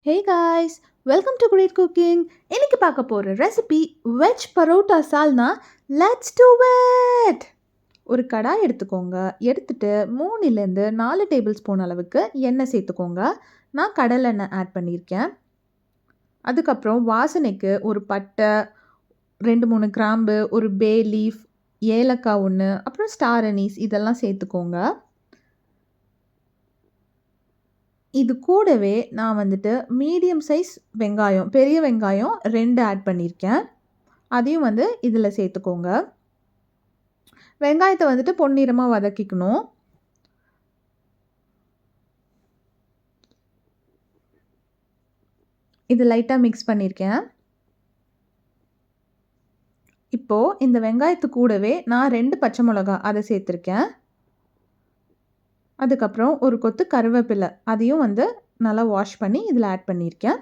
Hey guys, welcome to great cooking. இன்னைக்கு பார்க்க போகிற recipe veg parotta salna. Let's do it. ஒரு கடாய் எடுத்துக்கோங்க. எடுத்துட்டு 3லேருந்து 4 டேபிள் ஸ்பூன் அளவுக்கு எண்ணெய் சேர்த்துக்கோங்க. நான் கடலை எண்ணெய் ஆட் பண்ணியிருக்கேன். அதுக்கப்புறம் வாசனைக்கு ஒரு பட்டை, 2-3 கிராம்பு, ஒரு பே லீஃப், ஏலக்காய் 1, அப்புறம் ஸ்டார் அனீஸ் இதெல்லாம் சேர்த்துக்கோங்க. இது கூடவே நான் வந்துட்டு மீடியம் சைஸ் வெங்காயம், பெரிய வெங்காயம் 2 ஆட் பண்ணியிருக்கேன். அதையும் இதில் சேர்த்துக்கோங்க. வெங்காயத்தை வந்துட்டு பொன்னிறமாக வதக்கிக்கணும். இது லைட்டாக மிக்ஸ் பண்ணியிருக்கேன். இப்போது இந்த வெங்காயத்து கூடவே நான் 2 பச்சை மிளகா அதை சேர்த்துருக்கேன். அதுக்கப்புறம் ஒரு கொத்து கருவேப்பிலை அதையும் நல்லா வாஷ் பண்ணி இதில் ஆட் பண்ணியிருக்கேன்.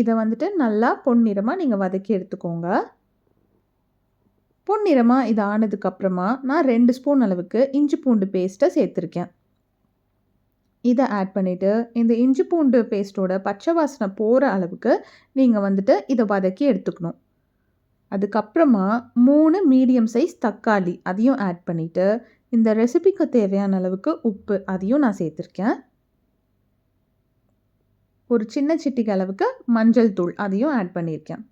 இதை நல்லா பொன்னிறமாக நீங்கள் வதக்கி எடுத்துக்கோங்க. பொன்னிறமாக இது ஆனதுக்கப்புறமா நான் 2 ஸ்பூன் அளவுக்கு இஞ்சி பூண்டு பேஸ்ட்டை சேர்த்துருக்கேன். இதை ஆட் பண்ணிவிட்டு இந்த இஞ்சி பூண்டு பேஸ்ட்டோட பச்சை வாசனை போகிற அளவுக்கு நீங்கள் இதை வதக்கி எடுத்துக்கணும். அதுக்கப்புறமா 3 மீடியம் சைஸ் தக்காளி அதையும் ஆட் பண்ணிவிட்டு இந்த ரெசிபிக்கு தேவையான அளவுக்கு உப்பு அதையும் நான் சேர்த்துருக்கேன். ஒரு சின்ன சிட்டிகை அளவுக்கு மஞ்சள் தூள் அதையும் ஆட் பண்ணியிருக்கேன்.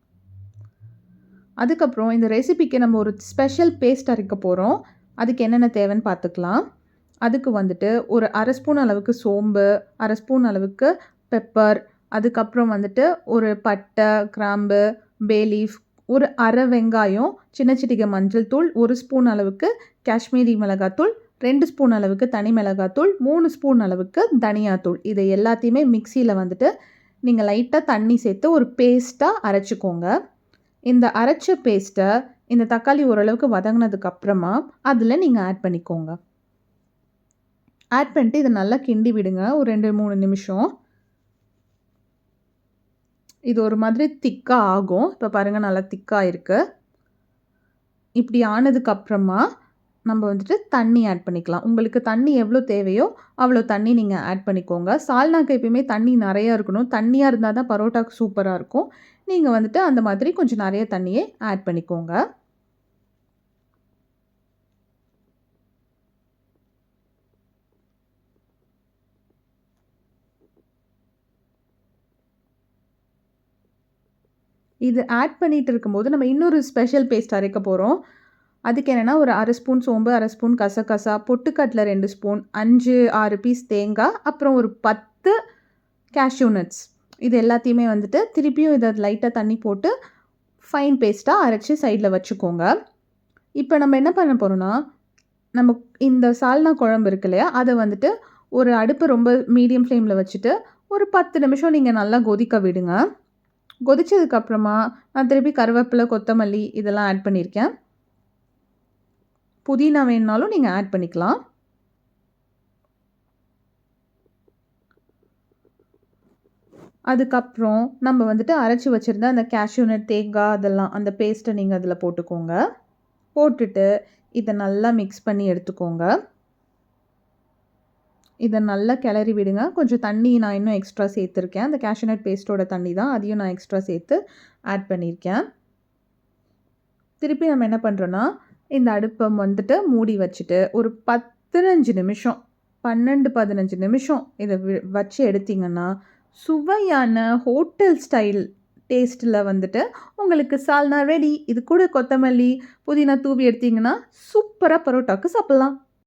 அதுக்கப்புறம் இந்த ரெசிபிக்கு நம்ம ஒரு ஸ்பெஷல் பேஸ்ட் அரைக்க போகிறோம். அதுக்கு என்னென்ன தேவைன்னு பார்த்துக்கலாம். அதுக்கு ஒரு அரை ஸ்பூன் அளவுக்கு சோம்பு, அரை ஸ்பூன் அளவுக்கு பெப்பர், அதுக்கப்புறம் ஒரு பட்டை, கிராம்பு, பே லீஃப், ஒரு அரை வெங்காயம், சின்ன சிட்டிகை மஞ்சள் தூள், 1 ஸ்பூன் அளவுக்கு காஷ்மீரி மிளகாத்தூள், 2 ஸ்பூன் அளவுக்கு தனி மிளகாத்தூள், 3 ஸ்பூன் அளவுக்கு தனியாத்தூள். இதை எல்லாத்தையுமே மிக்சியில் நீங்கள் லைட்டாக தண்ணி சேர்த்து ஒரு பேஸ்ட்டாக அரைச்சிக்கோங்க. இந்த அரைச்ச பேஸ்ட்டை இந்த தக்காளி ஓரளவுக்கு வதங்கினதுக்கப்புறமா அதில் நீங்கள் ஆட் பண்ணிக்கோங்க. ஆட் பண்ணிட்டு இதை நல்லா கிண்டி விடுங்க ஒரு 2-3 நிமிஷம். இது ஒரு மாதிரி திக்காக ஆகும். இப்போ பாருங்கள், நல்லா திக்காக இருக்குது. இப்படி ஆனதுக்கப்புறமா நம்ம தண்ணி ஆட் பண்ணிக்கலாம். உங்களுக்கு தண்ணி எவ்வளோ தேவையோ அவ்வளோ தண்ணி நீங்கள் ஆட் பண்ணிக்கோங்க. சால்னாக்கு எப்பயுமே தண்ணி நிறையா இருக்கணும். தண்ணியாக இருந்தால் தான் பரோட்டாக்கு சூப்பராக இருக்கும். நீங்கள் அந்த மாதிரி கொஞ்சம் நிறைய தண்ணியே ஆட் பண்ணிக்கோங்க. இது ஆட் பண்ணிகிட்டு இருக்கும்போது நம்ம இன்னொரு ஸ்பெஷல் பேஸ்ட் அரைக்க போகிறோம். அதுக்கு என்னென்னா ஒரு அரை ஸ்பூன் சோம்பு, அரை ஸ்பூன் கசகசா, பொட்டுக்கடலை 2 ஸ்பூன், 5-6 பீஸ் தேங்காய், அப்புறம் ஒரு 10 கேஷ்யூ நட்ஸ். இது எல்லாத்தையுமே திருப்பியும் இதை லைட்டாக தண்ணி போட்டு ஃபைன் பேஸ்ட்டாக அரைச்சி சைடில் வச்சுக்கோங்க. இப்போ நம்ம என்ன பண்ண போகிறோன்னா, நம்ம இந்த சால்னா குழம்பு இருக்கு இல்லையா, அதை ஒரு அடுப்பை ரொம்ப மீடியம் ஃப்ளேமில் வச்சுட்டு ஒரு 10 நிமிஷம் நீங்கள் நல்லா கொதிக்க விடுங்க. கொதிச்சதுக்கப்புறமா நான் திருப்பி கருவேப்பிலை, கொத்தமல்லி இதெல்லாம் ஆட் பண்ணியிருக்கேன். புதினா வேணுனாலும் நீங்கள் ஆட் பண்ணிக்கலாம். அதுக்கப்புறம் நம்ம அரைச்சி வச்சுருந்த அந்த கேஷ்யூ நட், தேங்காய் அதெல்லாம் அந்த பேஸ்ட்டை நீங்கள் அதில் போட்டுக்கோங்க. போட்டுட்டு இதை நல்லா மிக்ஸ் பண்ணி எடுத்துக்கோங்க. இதை நல்லா கிளறி விடுங்க. கொஞ்சம் தண்ணி நான் இன்னும் எக்ஸ்ட்ரா சேர்த்துருக்கேன். அந்த கேஷ்யூ நட் பேஸ்ட்டோட தண்ணி தான், அதையும் நான் எக்ஸ்ட்ரா சேர்த்து ஆட் பண்ணியிருக்கேன். திருப்பி நம்ம என்ன பண்ணுறோன்னா, இந்த அடுப்பை மூடி வச்சுட்டு ஒரு 15 நிமிஷம் 12-15 நிமிஷம் இதை வச்சு எடுத்திங்கன்னா சுவையான ஹோட்டல் ஸ்டைல் டேஸ்ட்டில் உங்களுக்கு சால்னா ரெடி. இது கூட கொத்தமல்லி, புதினா தூவி எடுத்திங்கன்னா சூப்பராக பரோட்டாவுக்கு சாப்பிட்லாம்.